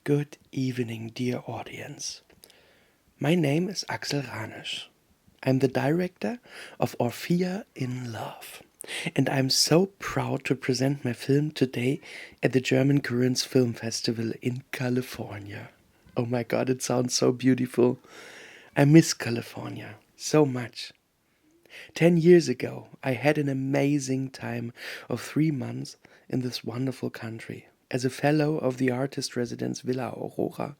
Good evening, dear audience. My name is AXEL RANISCH. I'm the director of ORPHEA in Love. And I'm so proud to present my film today at the German Currents Film Festival in California. Oh my god, it sounds so beautiful. I miss California so much. 10 years ago, I had an amazing time of 3 months in this wonderful country as a fellow of the artist residence Villa Aurora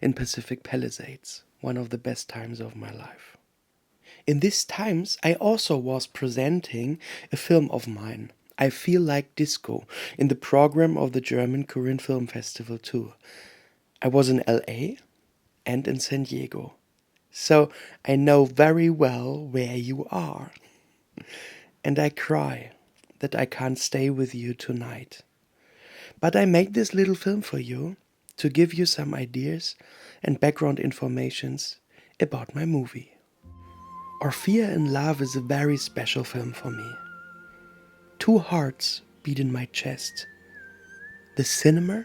in Pacific Palisades, one of the best times of my life. In these times, I also was presenting a film of mine, I Feel Like Disco, in the program of the German Korean Film Festival too. I was in LA and in San Diego. So I know very well where you are. And I cry that I can't stay with you tonight. But I made this little film for you to give you some ideas and background informations about my movie. ORPHEA in Love is a very special film for me. 2 hearts beat in my chest. The cinema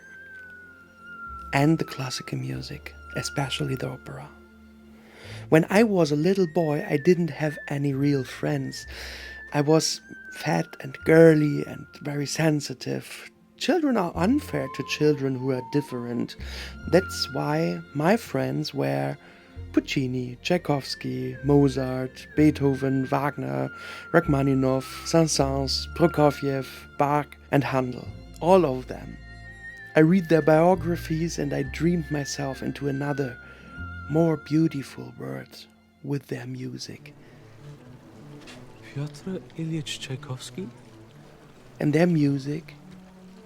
and the classical music, especially the opera. When I was a little boy, I didn't have any real friends. I was fat and girly and very sensitive. Children are unfair to children who are different. That's why my friends were Puccini, Tchaikovsky, Mozart, Beethoven, Wagner, Rachmaninoff, Saint-Saëns, Prokofiev, Bach and Handel. All of them. I read their biographies and I dreamed myself into another, more beautiful world with their music. Pyotr Ilyich Tchaikovsky? And their music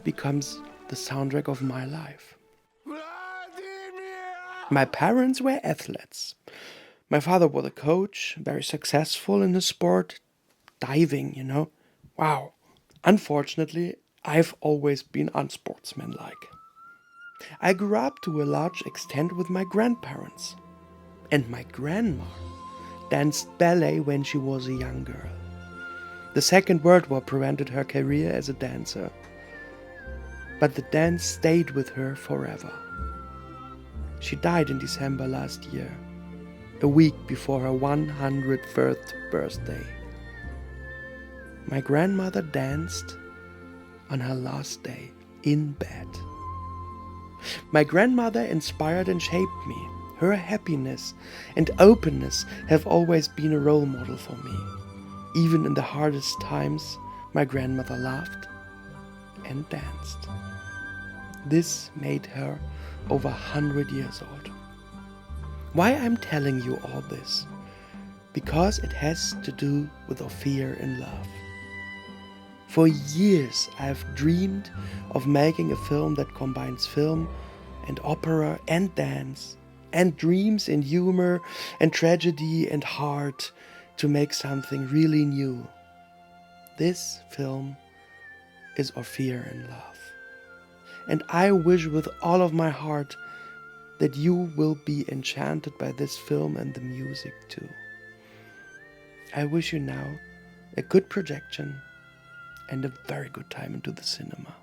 becomes the soundtrack of my life. My parents were athletes. My father was a coach, very successful in his sport, diving, you know. Wow. Unfortunately, I've always been unsportsmanlike. I grew up to a large extent with my grandparents. And my grandma danced ballet when she was a young girl. The Second World War prevented her career as a dancer. But the dance stayed with her forever. She died in December last year, a week before her 101st birthday. My grandmother danced on her last day in bed. My grandmother inspired and shaped me. Her happiness and openness have always been a role model for me. Even in the hardest times, my grandmother laughed and danced. This made her over 100 years old. Why I'm telling you all this? Because it has to do with ORPHEA in Love. For years I've dreamed of making a film that combines film and opera and dance and dreams and humor and tragedy and heart to make something really new. This film is ORPHEA in Love. And I wish with all of my heart that you will be enchanted by this film and the music too. I wish you now a good projection and a very good time into the cinema.